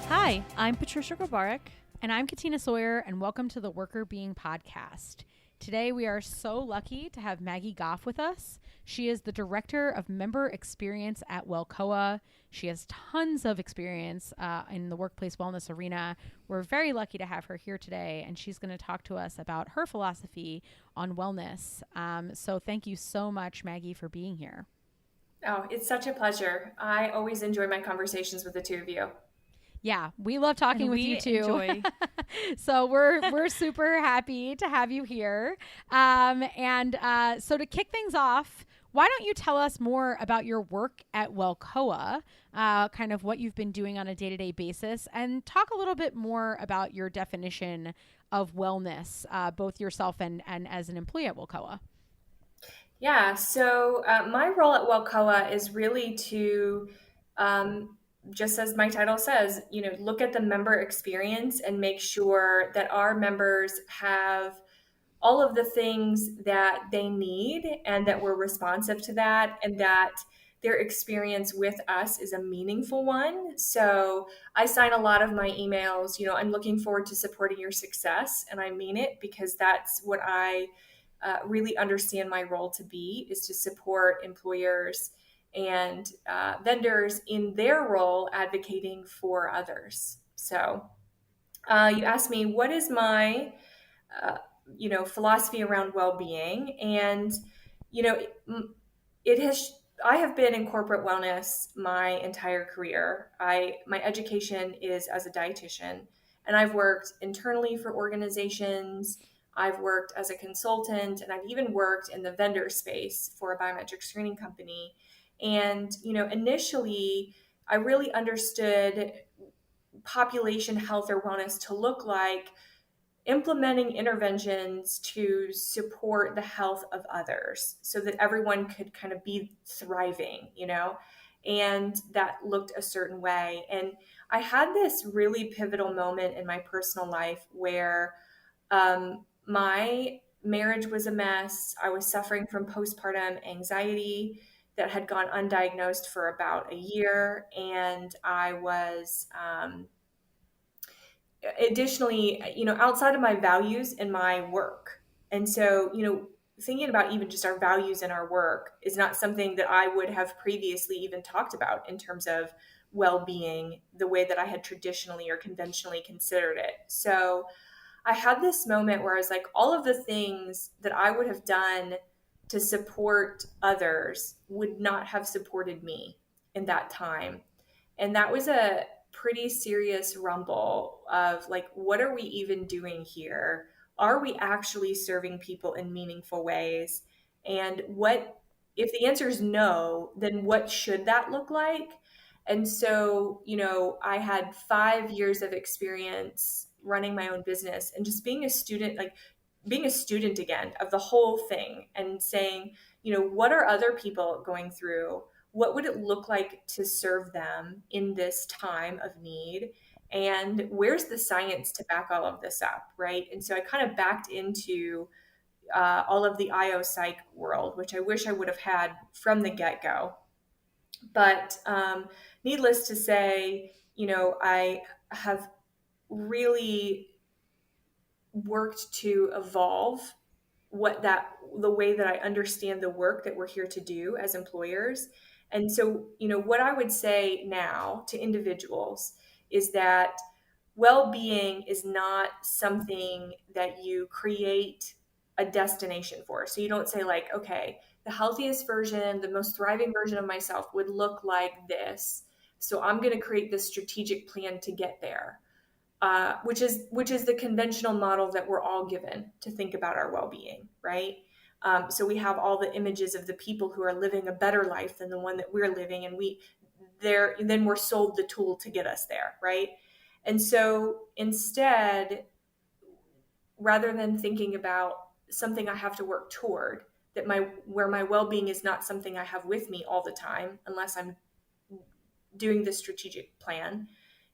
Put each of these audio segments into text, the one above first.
Hi, I'm Patricia Grabarek. And I'm Katina Sawyer, and welcome to the Worker Being Podcast. Today, we are so lucky to have Maggie Gough with us. She is the Director of Member Experience at WELCOA. She has tons of experience in the workplace wellness arena. We're very lucky to have her here today, and she's going to talk to us about her philosophy on wellness. So thank you so much, Maggie, for being here. Oh, it's such a pleasure. I always enjoy my conversations with the two of you. Yeah, we love talking And with you we too. enjoy. So we're super happy to have you here. So to kick things off, why don't you tell us more about your work at WELCOA, kind of what you've been doing on a day-to-day basis, and talk a little bit more about your definition of wellness, both yourself and as an employee at WELCOA. Yeah, so my role at WELCOA is really to, just as my title says, look at the member experience and make sure that our members have all of the things that they need and that we're responsive to that and that their experience with us is a meaningful one. So I sign a lot of my emails, I'm looking forward to supporting your success. And I mean it because that's what I really understand my role to be, is to support employers and vendors in their role advocating for others. So you asked me, what is my uh, philosophy around well-being? And you know it has I have been in corporate wellness my entire career. My education is as a dietitian, and I've worked internally for organizations. I've worked as a consultant, and I've even worked in the vendor space for a biometric screening company. And initially I really understood population health or wellness to look like implementing interventions to support the health of others so that everyone could kind of be thriving, and that looked a certain way. And I had this really pivotal moment in my personal life where my marriage was a mess. I was suffering from postpartum anxiety that had gone undiagnosed for about a year. And I was, additionally, outside of my values and my work. And so, thinking about even just our values in our work is not something that I would have previously even talked about in terms of well-being, the way that I had traditionally or conventionally considered it. So I had this moment where I was like, all of the things that I would have done to support others would not have supported me in that time. And that was a pretty serious rumble of like, what are we even doing here? Are we actually serving people in meaningful ways? And what, if the answer is no, then what should that look like? And so, I had 5 years of experience running my own business and just being a student, like being a student again of the whole thing and saying, what are other people going through? What would it look like to serve them in this time of need? And where's the science to back all of this up, right? And so I kind of backed into all of the IO psych world, which I wish I would have had from the get go. But needless to say, I have really worked to evolve the way that I understand the work that we're here to do as employers. And so, what I would say now to individuals is that well-being is not something that you create a destination for. So you don't say like, okay, the healthiest version, the most thriving version of myself would look like this. So I'm going to create this strategic plan to get there. Which is the conventional model that we're all given to think about our well-being, right? So we have all the images of the people who are living a better life than the one that we're living, and then we're sold the tool to get us there, right? And so instead, rather than thinking about something I have to work toward, where my well-being is not something I have with me all the time, unless I'm doing the strategic plan.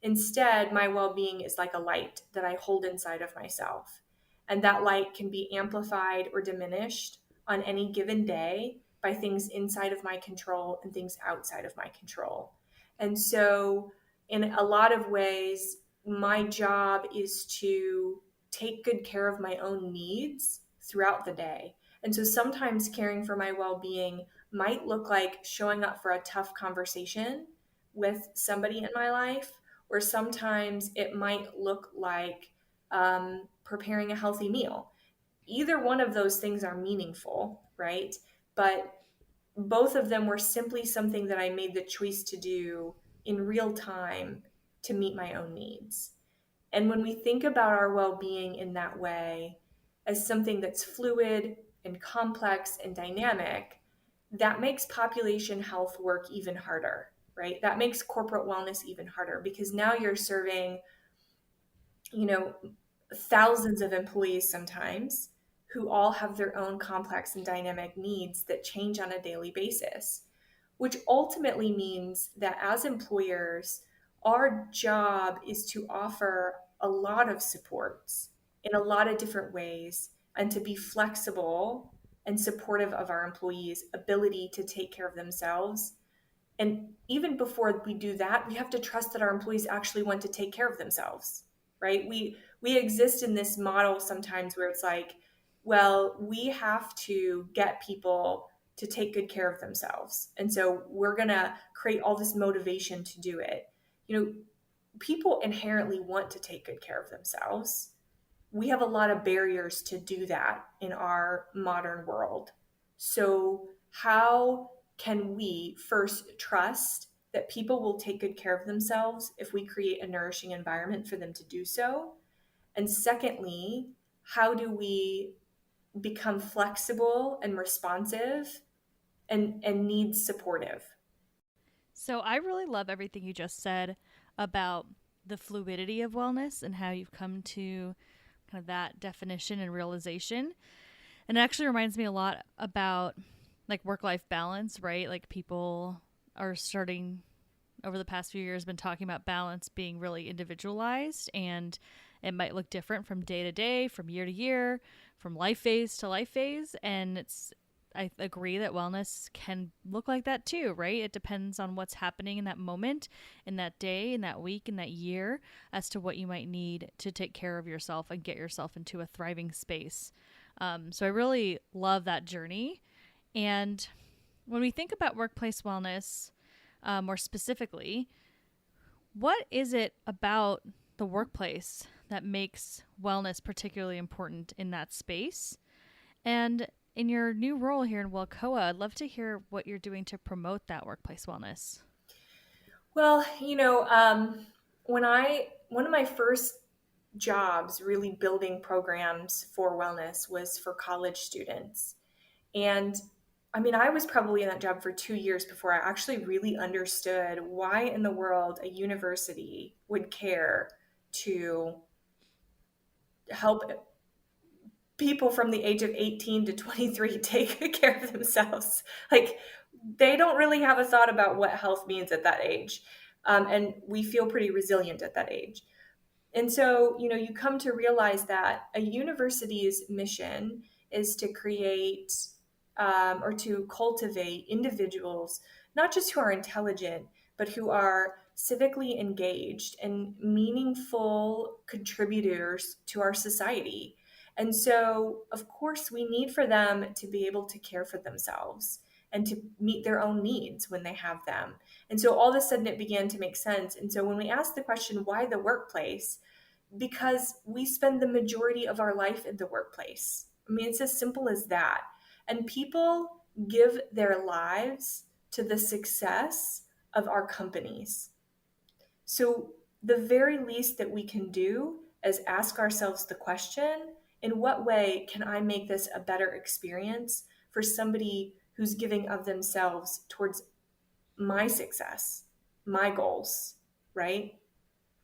Instead, my well-being is like a light that I hold inside of myself. And that light can be amplified or diminished on any given day by things inside of my control and things outside of my control. And so, in a lot of ways, my job is to take good care of my own needs throughout the day. And so sometimes caring for my well being might look like showing up for a tough conversation with somebody in my life, or sometimes it might look like preparing a healthy meal. Either one of those things are meaningful, right? But both of them were simply something that I made the choice to do in real time to meet my own needs. And when we think about our well being in that way, as something that's fluid and complex and dynamic, that makes population health work even harder, right? That makes corporate wellness even harder because now you're serving, you know, thousands of employees sometimes who all have their own complex and dynamic needs that change on a daily basis, which ultimately means that as employers, our job is to offer a lot of supports in a lot of different ways and to be flexible and supportive of our employees' ability to take care of themselves. And even before we do that, we have to trust that our employees actually want to take care of themselves, right? We exist in this model sometimes where it's like, well, we have to get people to take good care of themselves. And so we're going to create all this motivation to do it. You know, people inherently want to take good care of themselves. We have a lot of barriers to do that in our modern world. So, how can we first trust that people will take good care of themselves if we create a nourishing environment for them to do so? And secondly, how do we become flexible and responsive and needs supportive? So I really love everything you just said about the fluidity of wellness and how you've come to kind of that definition and realization. And it actually reminds me a lot about like work life balance, right? Like people are starting over the past few years been talking about balance being really individualized, and it might look different from day to day, from year to year, from life phase to life phase. And I agree that wellness can look like that too, right? It depends on what's happening in that moment, in that day, in that week, in that year, as to what you might need to take care of yourself and get yourself into a thriving space. So I really love that journey. And when we think about workplace wellness, more specifically, what is it about the workplace that makes wellness particularly important in that space? And in your new role here in WELCOA, I'd love to hear what you're doing to promote that workplace wellness. Well, one of my first jobs really building programs for wellness was for college students. And I mean, I was probably in that job for 2 years before I actually really understood why in the world a university would care to help people from the age of 18 to 23 take good care of themselves. Like, they don't really have a thought about what health means at that age. And we feel pretty resilient at that age. And so, you come to realize that a university's mission is to create or to cultivate individuals, not just who are intelligent, but who are civically engaged and meaningful contributors to our society. And so, of course, we need for them to be able to care for themselves and to meet their own needs when they have them. And so all of a sudden it began to make sense. And so when we ask the question, why the workplace? Because we spend the majority of our life in the workplace. I mean, it's as simple as that. And people give their lives to the success of our companies. So the very least that we can do is ask ourselves the question, in what way can I make this a better experience for somebody who's giving of themselves towards my success, my goals, right?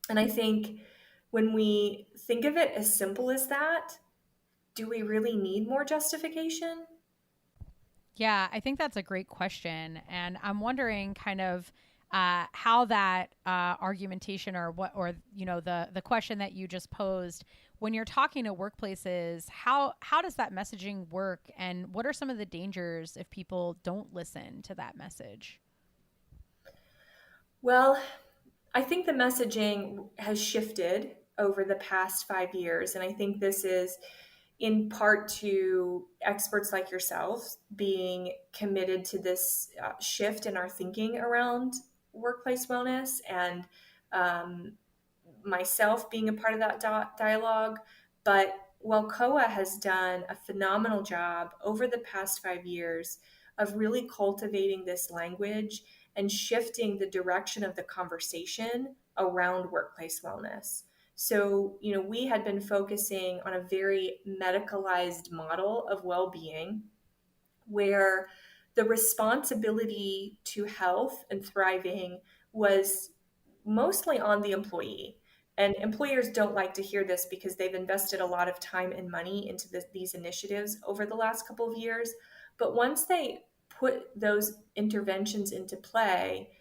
And I think when we think of it as simple as that, do we really need more justification? Yeah, I think that's a great question. And I'm wondering kind of how that argumentation or what, or, the question that you just posed, when you're talking to workplaces, how does that messaging work? And what are some of the dangers if people don't listen to that message? Well, I think the messaging has shifted over the past 5 years. And I think this is in part to experts like yourselves being committed to this shift in our thinking around workplace wellness, and um, myself being a part of that dialogue. But WELCOA has done a phenomenal job over the past 5 years of really cultivating this language and shifting the direction of the conversation around workplace wellness. So, we had been focusing on a very medicalized model of well being where the responsibility to health and thriving was mostly on the employee. And employers don't like to hear this because they've invested a lot of time and money into these initiatives over the last couple of years. But once they put those interventions into play,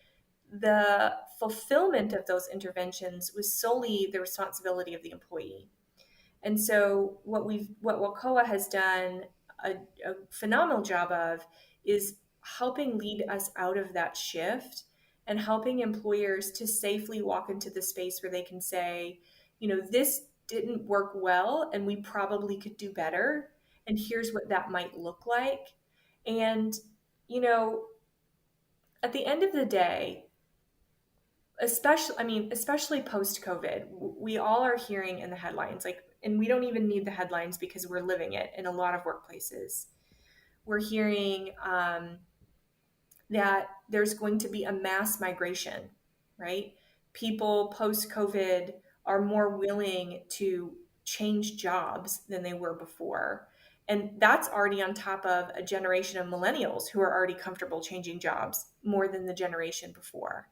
the fulfillment of those interventions was solely the responsibility of the employee. And so what WELCOA has done a phenomenal job of is helping lead us out of that shift and helping employers to safely walk into the space where they can say, this didn't work well and we probably could do better. And here's what that might look like. And, you know, at the end of the day, especially post COVID, we all are hearing in the headlines, like, and we don't even need the headlines because we're living it in a lot of workplaces. We're hearing that there's going to be a mass migration, right? People post COVID are more willing to change jobs than they were before. And that's already on top of a generation of millennials who are already comfortable changing jobs more than the generation before.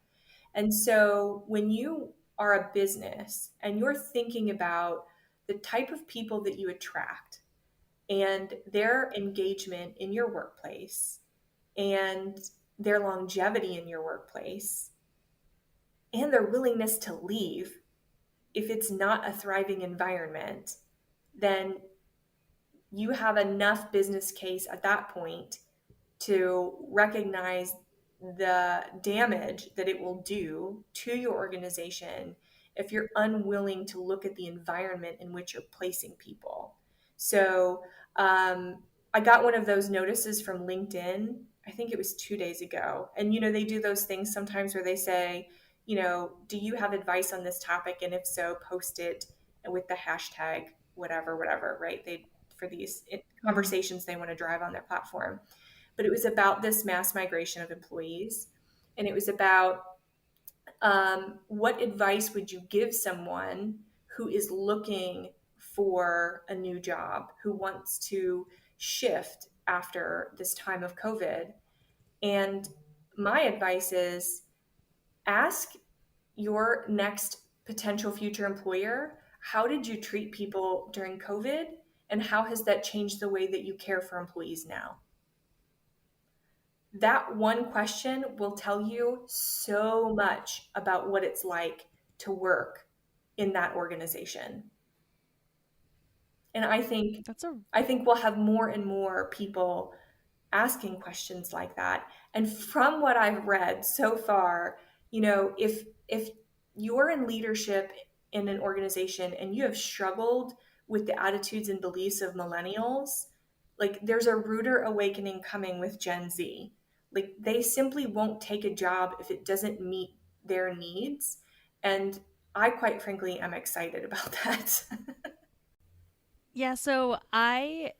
And so when you are a business and you're thinking about the type of people that you attract and their engagement in your workplace and their longevity in your workplace and their willingness to leave if it's not a thriving environment, then you have enough business case at that point to recognize the damage that it will do to your organization if you're unwilling to look at the environment in which you're placing people. So I got one of those notices from LinkedIn. I think it was 2 days ago. And, they do those things sometimes where they say, do you have advice on this topic? And if so, post it with the hashtag, whatever, right? For these conversations they want to drive on their platform. But it was about this mass migration of employees. And it was about what advice would you give someone who is looking for a new job, who wants to shift after this time of COVID? And my advice is ask your next potential future employer, how did you treat people during COVID? And how has that changed the way that you care for employees now? That one question will tell you so much about what it's like to work in that organization. And I think we'll have more and more people asking questions like that. And from what I've read so far, if you're in leadership in an organization and you have struggled with the attitudes and beliefs of millennials, like there's a ruder awakening coming with Gen Z. Like they simply won't take a job if it doesn't meet their needs. And I quite frankly am excited about that. Yeah, so I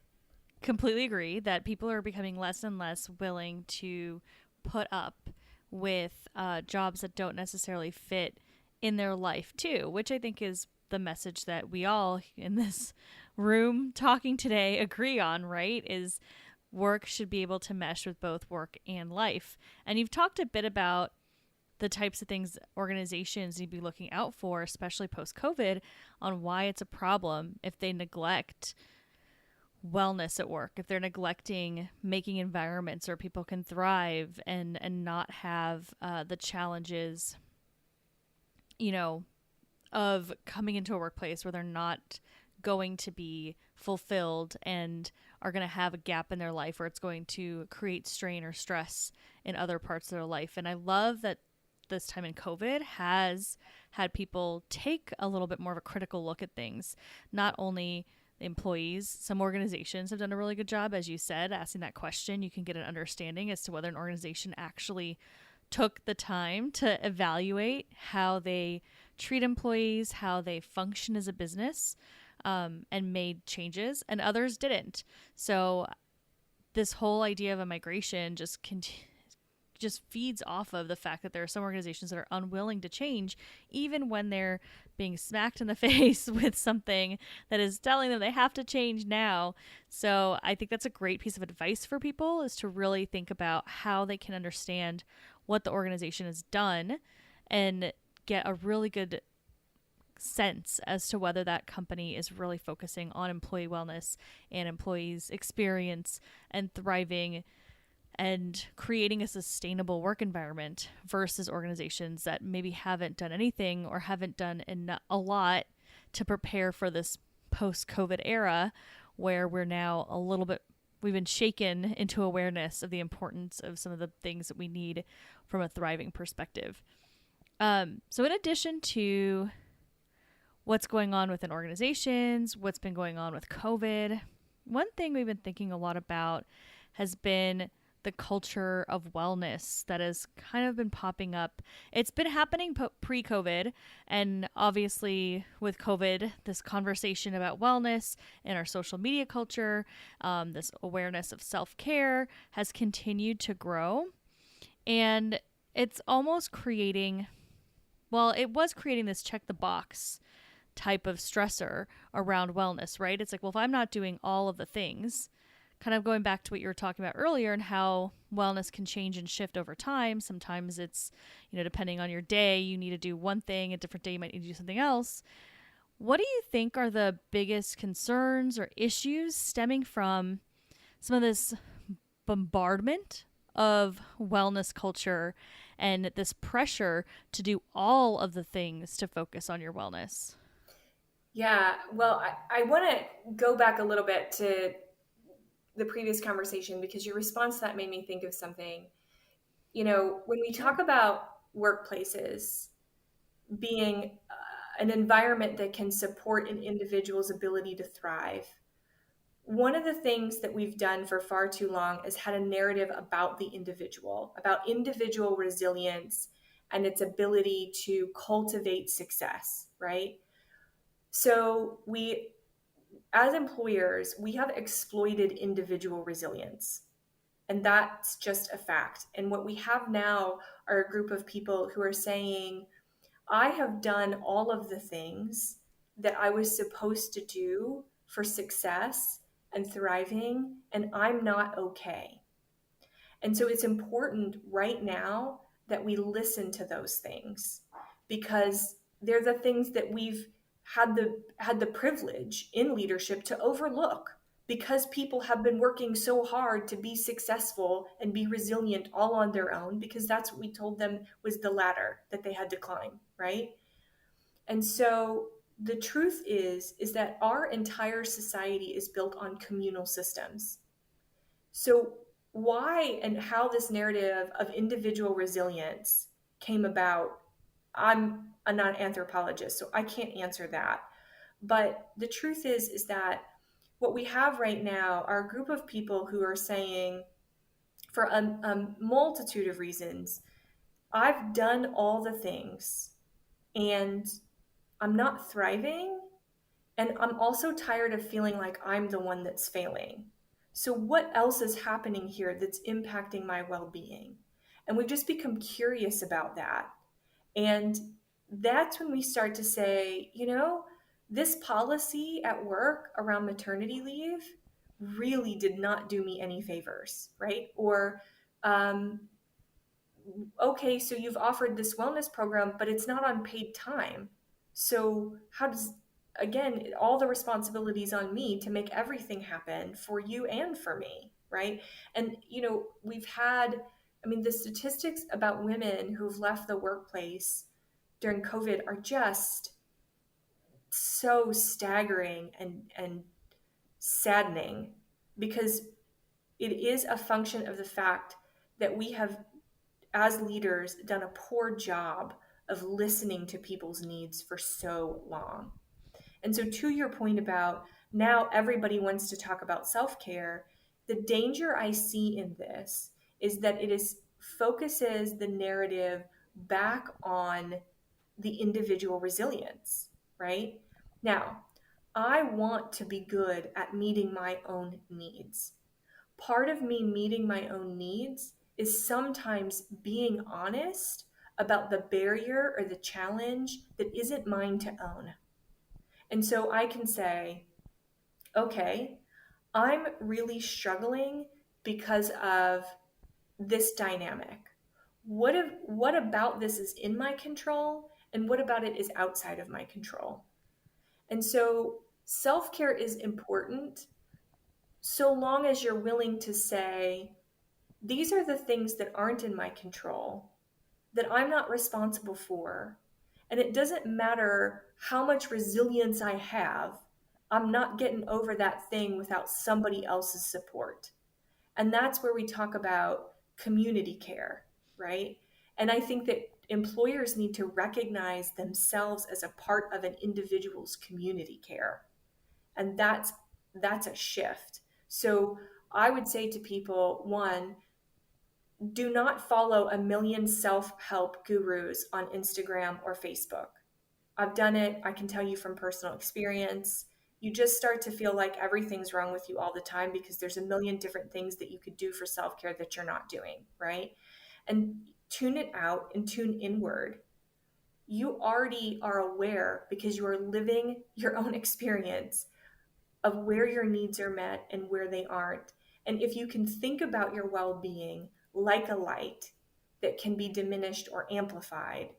completely agree that people are becoming less and less willing to put up with jobs that don't necessarily fit in their life too, which I think is the message that we all in this room talking today agree on, right? Is work should be able to mesh with both work and life. And you've talked a bit about the types of things organizations need to be looking out for, especially post-COVID, on why it's a problem if they neglect wellness at work, if they're neglecting making environments where people can thrive and not have the challenges, of coming into a workplace where they're not going to be fulfilled and are going to have a gap in their life where it's going to create strain or stress in other parts of their life. And I love that this time in COVID has had people take a little bit more of a critical look at things. Not only the employees, some organizations have done a really good job, as you said, asking that question. You can get an understanding as to whether an organization actually took the time to evaluate how they treat employees, how they function as a business, and made changes, and others didn't. So this whole idea of a migration just feeds off of the fact that there are some organizations that are unwilling to change, even when they're being smacked in the face with something that is telling them they have to change now. So I think that's a great piece of advice for people, is to really think about how they can understand what the organization has done and get a really good sense as to whether that company is really focusing on employee wellness and employees' experience and thriving and creating a sustainable work environment versus organizations that maybe haven't done anything or haven't done a lot to prepare for this post-COVID era, where we're now we've been shaken into awareness of the importance of some of the things that we need from a thriving perspective. So in addition to what's going on within organizations, what's been going on with COVID, one thing we've been thinking a lot about has been the culture of wellness that has kind of been popping up. It's been happening pre-COVID, and obviously with COVID, this conversation about wellness in our social media culture, this awareness of self-care has continued to grow, and it's almost creating, it was creating this check the box type of stressor around wellness, right? It's like, well, if I'm not doing all of the things, kind of going back to what you were talking about earlier and how wellness can change and shift over time. Sometimes it's, depending on your day, you need to do one thing. A different day, you might need to do something else. What do you think are the biggest concerns or issues stemming from some of this bombardment of wellness culture and this pressure to do all of the things to focus on your wellness? Yeah, well, I want to go back a little bit to the previous conversation, because your response to that made me think of something. When we talk about workplaces being an environment that can support an individual's ability to thrive, one of the things that we've done for far too long is had a narrative about the individual, about individual resilience and its ability to cultivate success, right? So as employers, we have exploited individual resilience, and that's just a fact. And what we have now are a group of people who are saying, I have done all of the things that I was supposed to do for success and thriving, and I'm not okay. And so it's important right now that we listen to those things, because they're the things that we've had the privilege in leadership to overlook, because people have been working so hard to be successful and be resilient all on their own, because that's what we told them was the ladder that they had to climb, right? And so the truth is that our entire society is built on communal systems. So why and how this narrative of individual resilience came about, I'm not an anthropologist, so I can't answer that. But the truth is that what we have right now are a group of people who are saying, for a multitude of reasons, I've done all the things and I'm not thriving. And I'm also tired of feeling like I'm the one that's failing. So what else is happening here that's impacting my well-being? And we've just become curious about that. And that's when we start to say, this policy at work around maternity leave really did not do me any favors, right? Or, okay, so you've offered this wellness program, but it's not on paid time. So how does, again, all the responsibilities on me to make everything happen for you and for me, right? And, we've had, the statistics about women who've left the workplace during COVID are just so staggering and saddening, because it is a function of the fact that we have as leaders, done a poor job of listening to people's needs for so long. And so, to your point about now everybody wants to talk about self-care, the danger I see in this is that it is focuses the narrative back on the individual resilience, right? Now, I want to be good at meeting my own needs. Part of me meeting my own needs is sometimes being honest about the barrier or the challenge that isn't mine to own. And so I can say, okay, I'm really struggling because of this dynamic. What about this is in my control, and what about it is outside of my control? And so self-care is important so long as you're willing to say, these are the things that aren't in my control, that I'm not responsible for. And it doesn't matter how much resilience I have, I'm not getting over that thing without somebody else's support. And that's where we talk about community care, right? And I think that employers need to recognize themselves as a part of an individual's community care. And that's a shift. So I would say to people, one, do not follow a million self-help gurus on Instagram or Facebook. I've done it. I can tell you from personal experience. You just start to feel like everything's wrong with you all the time because there's a million different things that you could do for self-care that you're not doing, right? And tune it out and tune inward. You already are aware because you are living your own experience of where your needs are met and where they aren't. And if you can think about your well-being like a light that can be diminished or amplified,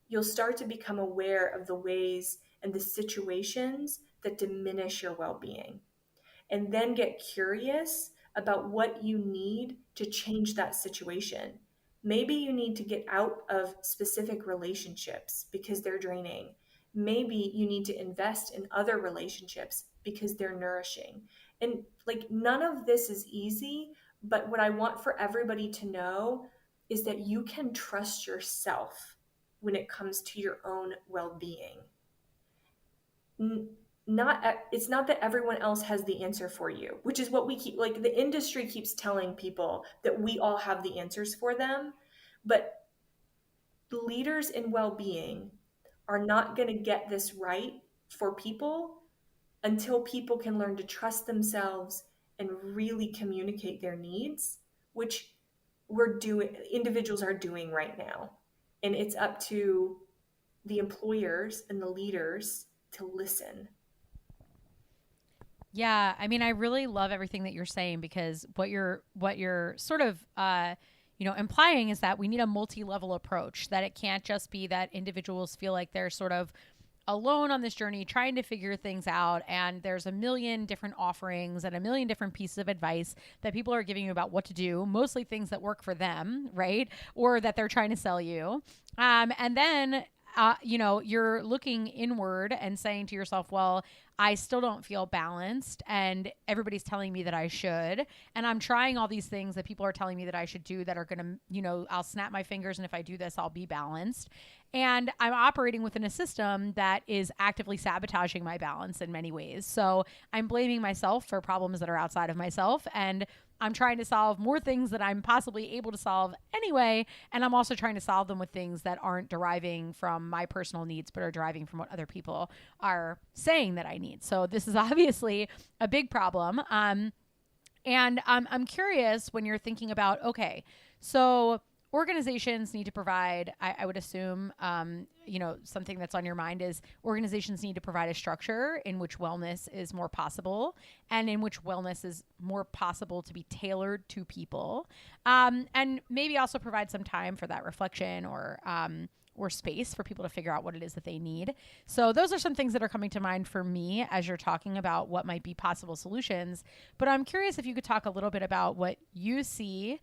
you'll start to become aware of the ways and the situations that diminish your well-being. And then get curious about what you need to change that situation. Maybe you need to get out of specific relationships because they're draining. Maybe you need to invest in other relationships because they're nourishing. And like none of this is easy, but what I want for everybody to know is that you can trust yourself when it comes to your own well-being. It's not that everyone else has the answer for you, which is what we keep, like the industry keeps telling people that we all have the answers for them, but leaders in well-being are not going to get this right for people until people can learn to trust themselves and really communicate their needs, which individuals are doing right now. And it's up to the employers and the leaders to listen. Yeah, I mean, I really love everything that you're saying because what you're sort of implying is that we need a multi-level approach, that it can't just be that individuals feel like they're sort of alone on this journey trying to figure things out, and there's a million different offerings and a million different pieces of advice that people are giving you about what to do, mostly things that work for them, right? Or that they're trying to sell you. And then you're looking inward and saying to yourself, well, I still don't feel balanced and everybody's telling me that I should. And I'm trying all these things that people are telling me that I should do that are going to, I'll snap my fingers. And if I do this, I'll be balanced. And I'm operating within a system that is actively sabotaging my balance in many ways. So I'm blaming myself for problems that are outside of myself. And I'm trying to solve more things that I'm possibly able to solve anyway. And I'm also trying to solve them with things that aren't deriving from my personal needs, but are deriving from what other people are saying that I need. So this is obviously a big problem. And I'm curious when you're thinking about, okay, so organizations need to provide, I would assume, something that's on your mind is organizations need to provide a structure in which wellness is more possible and in which wellness is more possible to be tailored to people. And maybe also provide some time for that reflection or space for people to figure out what it is that they need. So those are some things that are coming to mind for me as you're talking about what might be possible solutions. But I'm curious if you could talk a little bit about what you see.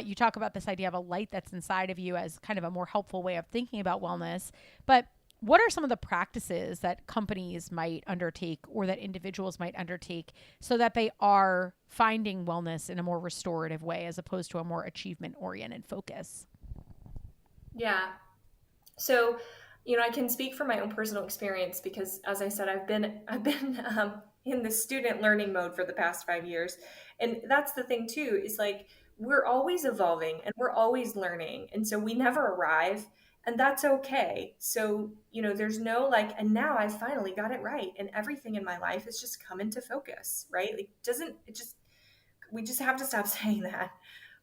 You talk about this idea of a light that's inside of you as kind of a more helpful way of thinking about wellness. But what are some of the practices that companies might undertake or that individuals might undertake so that they are finding wellness in a more restorative way as opposed to a more achievement-oriented focus? Yeah. So, I can speak from my own personal experience because, as I said, I've been in the student learning mode for the past 5 years, and that's the thing too. Is like we're always evolving and we're always learning, and so we never arrive, and that's okay. So, there's no like, and now I finally got it right, and everything in my life is just come into focus, right? Like, doesn't it just we just have to stop saying that.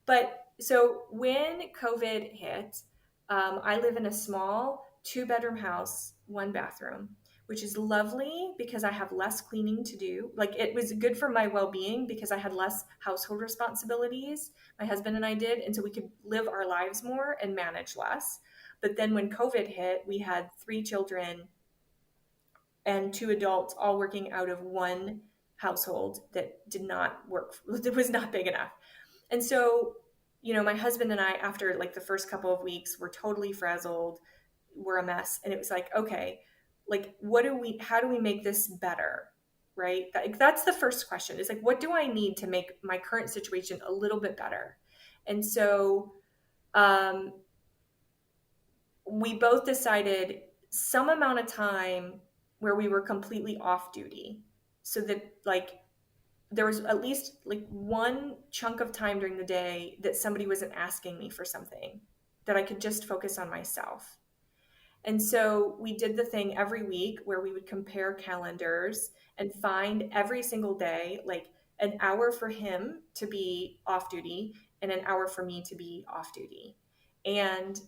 But so when COVID hit, I live in a small 2-bedroom house, 1 bathroom, which is lovely because I have less cleaning to do. Like it was good for my well being because I had less household responsibilities. My husband and I did. And so we could live our lives more and manage less. But then when COVID hit, we had 3 children and 2 adults all working out of one household that did not work, it was not big enough. And so, my husband and I, after like the first couple of weeks, were totally frazzled. We're a mess. And it was like, okay, like, how do we make this better? Right. That's the first question is like, what do I need to make my current situation a little bit better? And so, um, we both decided some amount of time where we were completely off duty so that like there was at least like one chunk of time during the day that somebody wasn't asking me for something, that I could just focus on myself. And so we did the thing every week where we would compare calendars and find every single day like an hour for him to be off duty and an hour for me to be off duty. And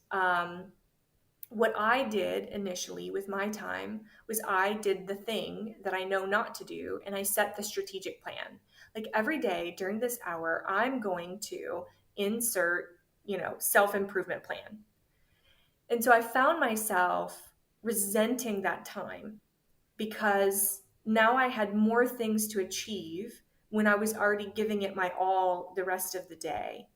what I did initially with my time was I did the thing that I know not to do, and I set the strategic plan. Like every day during this hour, I'm going to insert, self-improvement plan. And so I found myself resenting that time because now I had more things to achieve when I was already giving it my all the rest of the day.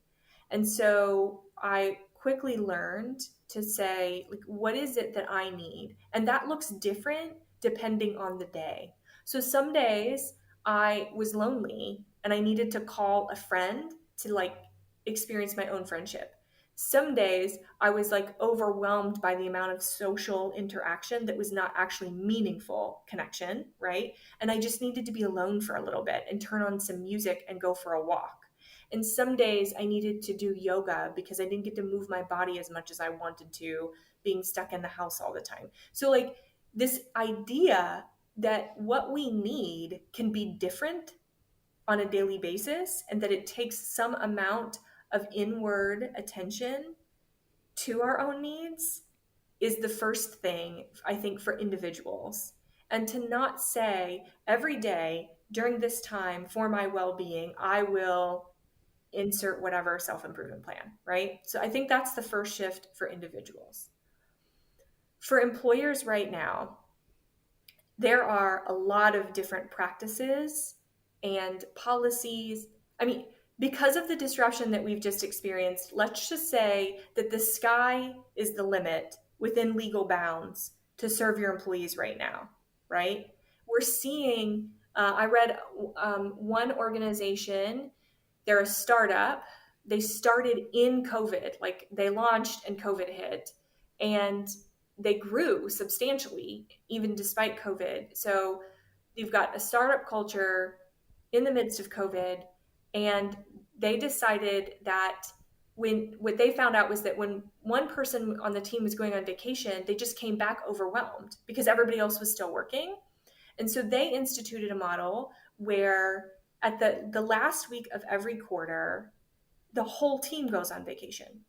And so I quickly learned to say, like, what is it that I need? And that looks different depending on the day. So some days I was lonely and I needed to call a friend to like experience my own friendship. Some days I was like overwhelmed by the amount of social interaction that was not actually meaningful connection, right? And I just needed to be alone for a little bit and turn on some music and go for a walk. And some days I needed to do yoga because I didn't get to move my body as much as I wanted to, being stuck in the house all the time. So, like, this idea that what we need can be different on a daily basis and that it takes some amount of inward attention to our own needs is the first thing, I think, for individuals. And to not say every day during this time for my well being, I will insert whatever self-improvement plan, right? So I think that's the first shift for individuals. For employers right now, there are a lot of different practices and policies. I mean, because of the disruption that we've just experienced, let's just say that the sky is the limit within legal bounds to serve your employees right now, right? We're seeing, I read one organization, they're a startup. They started in COVID, like they launched and COVID hit, and they grew substantially even despite COVID. So you've got a startup culture in the midst of COVID, and they decided that when what they found out was that when one person on the team was going on vacation, they just came back overwhelmed because everybody else was still working. And so they instituted a model where at the last week of every quarter, the whole team goes on vacation.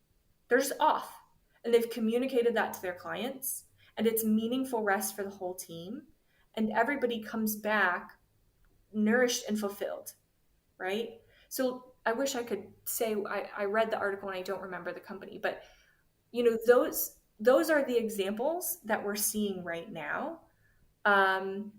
They're just off. And they've communicated that to their clients. And it's meaningful rest for the whole team. And everybody comes back nourished and fulfilled, right? So I wish I could say I read the article and I don't remember the company, but those are the examples that we're seeing right now. And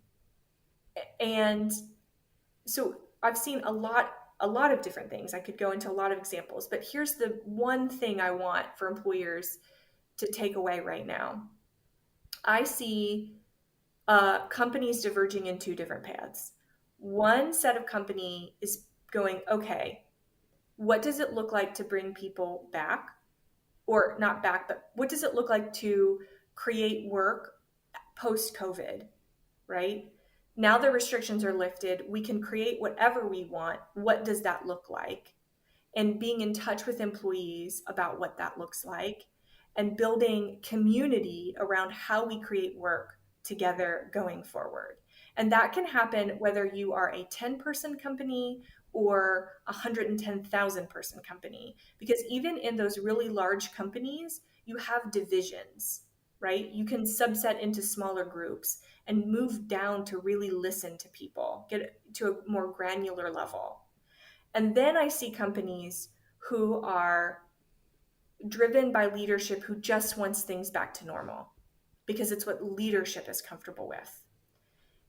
so I've seen a lot of different things. I could go into a lot of examples, but here's the one thing I want for employers to take away right now. I see companies diverging in two different paths. One set of company is going, okay, what does it look like to bring people back? or not back, but what does it look like to create work post COVID, right? Now the restrictions are lifted. We can create whatever we want. What does that look like? And being in touch with employees about what that looks like and building community around how we create work together going forward. And that can happen whether you are a 10-person company or a 110,000 person company, because even in those really large companies, you have divisions, right? You can subset into smaller groups and move down to really listen to people, get to a more granular level. And then I see companies who are driven by leadership who just wants things back to normal because it's what leadership is comfortable with.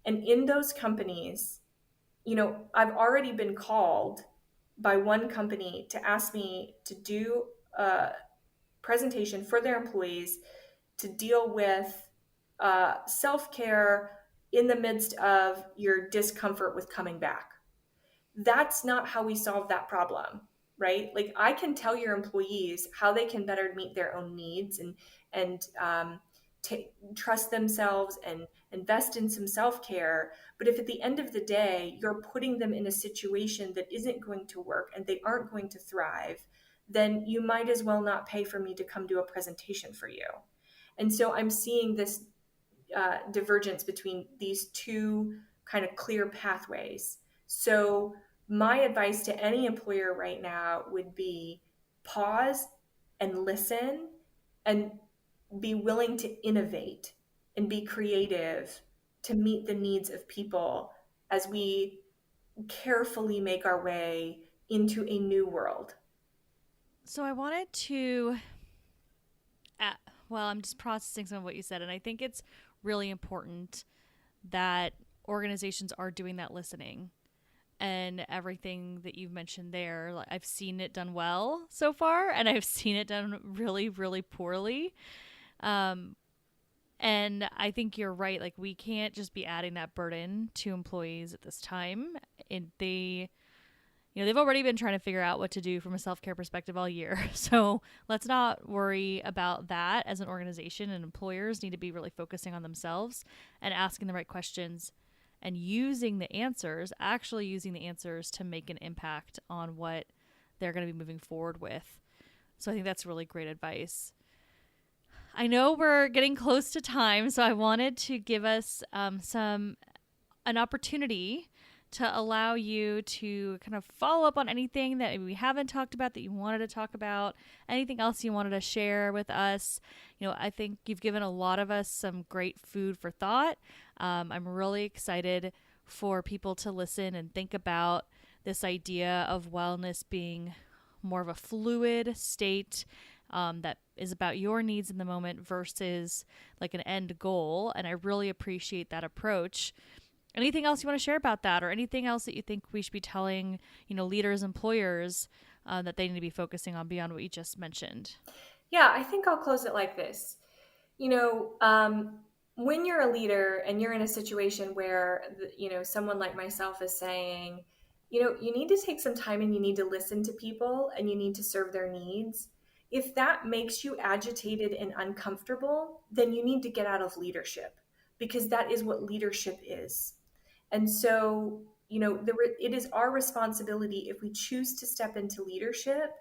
And in those companies, I've already been called by one company to ask me to do a presentation for their employees to deal with self-care in the midst of your discomfort with coming back. That's not how we solve that problem, right? Like, I can tell your employees how they can better meet their own needs and trust themselves and invest in some self-care. But if at the end of the day, you're putting them in a situation that isn't going to work and they aren't going to thrive, then you might as well not pay for me to come do a presentation for you. And so I'm seeing this divergence between these two kind of clear pathways. So my advice to any employer right now would be pause and listen and be willing to innovate and be creative to meet the needs of people as we carefully make our way into a new world. So I wanted to, I'm just processing some of what you said, and I think it's really important that organizations are doing that listening. And everything that you've mentioned there, I've seen it done well so far, and I've seen it done really, really poorly. And I think you're right. Like, we can't just be adding that burden to employees at this time. And they've already been trying to figure out what to do from a self-care perspective all year. So let's not worry about that as an organization, and employers need to be really focusing on themselves and asking the right questions and actually using the answers to make an impact on what they're going to be moving forward with. So I think that's really great advice. I know we're getting close to time, so I wanted to give us an opportunity to allow you to kind of follow up on anything that we haven't talked about that you wanted to talk about, anything else you wanted to share with us. I think you've given a lot of us some great food for thought. I'm really excited for people to listen and think about this idea of wellness being more of a fluid state that is about your needs in the moment versus like an end goal. And I really appreciate that approach. Anything else you want to share about that, or anything else that you think we should be telling, leaders, employers that they need to be focusing on beyond what you just mentioned? Yeah, I think I'll close it like this. When you're a leader and you're in a situation where, someone like myself is saying, you need to take some time and you need to listen to people and you need to serve their needs. If that makes you agitated and uncomfortable, then you need to get out of leadership, because that is what leadership is. And so, it is our responsibility, if we choose to step into leadership,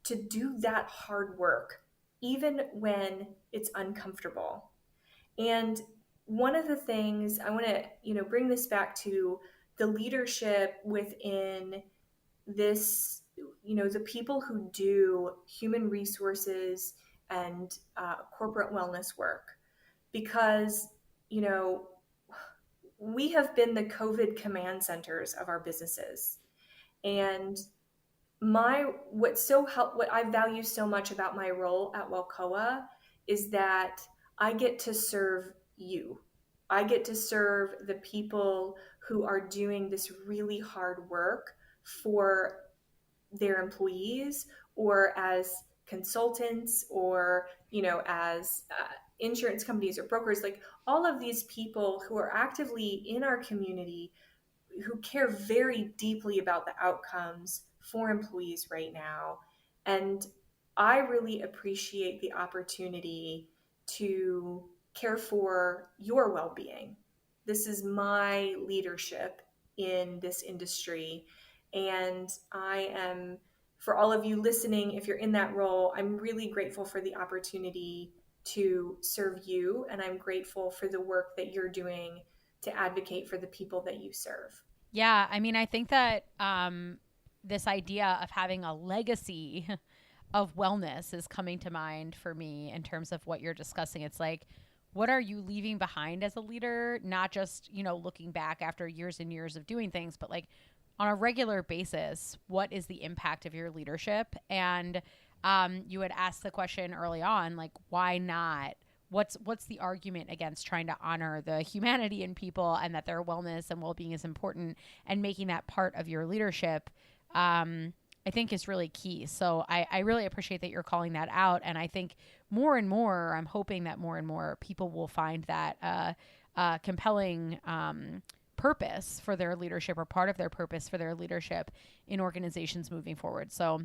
to do that hard work, even when it's uncomfortable. And one of the things I want to, bring this back to the leadership within this, the people who do human resources and corporate wellness work, because, we have been the COVID command centers of our businesses. And what I value so much about my role at WELCOA is that I get to serve you. I get to serve the people who are doing this really hard work for their employees, or as consultants, or as insurance companies or brokers, like all of these people who are actively in our community, who care very deeply about the outcomes for employees right now. And I really appreciate the opportunity to care for your well-being. This is my leadership in this industry. And I am, for all of you listening, if you're in that role, I'm really grateful for the opportunity to serve you. And I'm grateful for the work that you're doing to advocate for the people that you serve. Yeah, I mean, I think that this idea of having a legacy of wellness is coming to mind for me in terms of what you're discussing. It's like, what are you leaving behind as a leader? Not just, looking back after years and years of doing things, but like on a regular basis, what is the impact of your leadership? And you had asked the question early on, like, why not? What's the argument against trying to honor the humanity in people and that their wellness and well-being is important, and making that part of your leadership, I think is really key. So I really appreciate that you're calling that out. And I think more and more, I'm hoping that more and more people will find that compelling purpose for their leadership, or part of their purpose for their leadership in organizations moving forward. So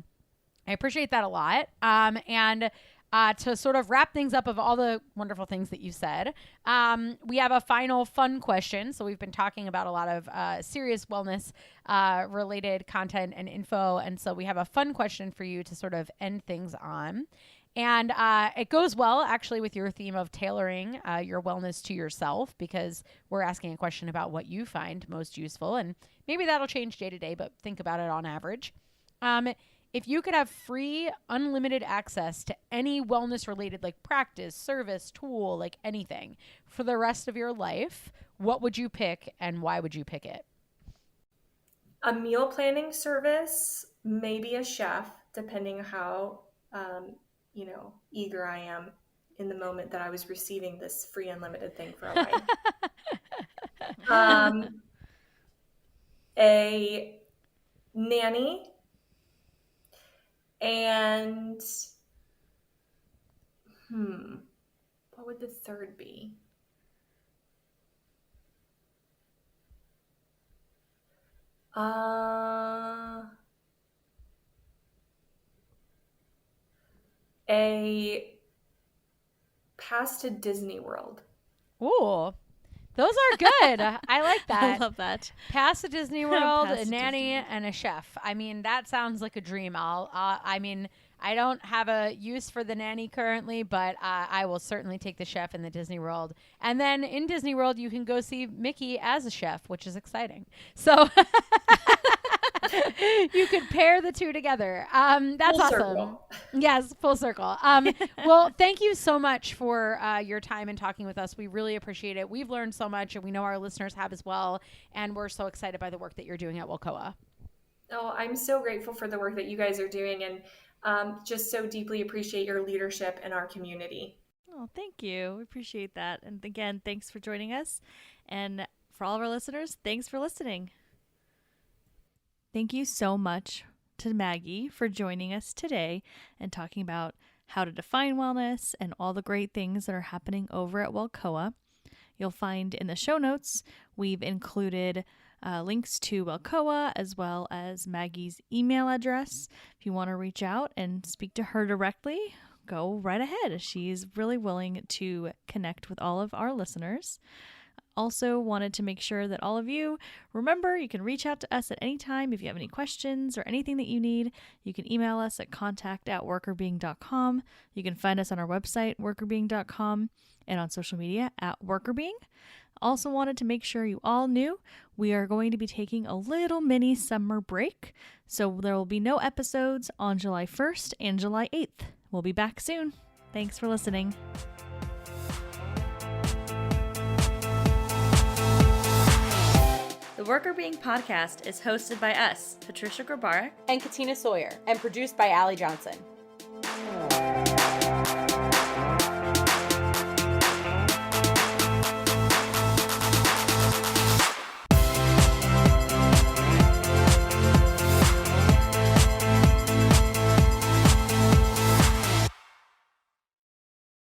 I appreciate that a lot. And to sort of wrap things up of all the wonderful things that you said, we have a final fun question. So we've been talking about a lot of serious wellness related content and info. And so we have a fun question for you to sort of end things on. And it goes well, actually, with your theme of tailoring your wellness to yourself, because we're asking a question about what you find most useful. And maybe that'll change day to day, but think about it on average. If you could have free, unlimited access to any wellness-related, like practice, service, tool, like anything for the rest of your life, what would you pick and why would you pick it? A meal planning service, maybe a chef, depending how, eager I am in the moment that I was receiving this free, unlimited thing for a while. A nanny. And what would the third be? A pass to Disney World. Ooh, those are good. I like that. I love that. Pass to Disney World, a nanny, and a chef. I mean, that sounds like a dream. I mean, I don't have a use for the nanny currently, but I will certainly take the chef in the Disney World. And then in Disney World, you can go see Mickey as a chef, which is exciting. So you could pair the two together. That's full awesome. Circle. Yes, full circle. Well, thank you so much for your time and talking with us. We really appreciate it. We've learned so much, and we know our listeners have as well. And we're so excited by the work that you're doing at WELCOA. Oh, I'm so grateful for the work that you guys are doing, and just so deeply appreciate your leadership in our community. Oh, thank you. We appreciate that. And again, thanks for joining us. And for all of our listeners, thanks for listening. Thank you so much to Maggie for joining us today and talking about how to define wellness and all the great things that are happening over at WELCOA. You'll find in the show notes, we've included links to WELCOA as well as Maggie's email address. If you want to reach out and speak to her directly, go right ahead. She's really willing to connect with all of our listeners. Also wanted to make sure that all of you remember you can reach out to us at any time if you have any questions or anything that you need. You can email us at contact@workerbeing.com. You can find us on our website, workerbeing.com, and on social media at workerbeing. Also wanted to make sure you all knew we are going to be taking a little mini summer break. So there will be no episodes on July 1st and July 8th. We'll be back soon. Thanks for listening. The Worker Being podcast is hosted by us, Patricia Grabarek and Katina Sawyer, and produced by Allie Johnson.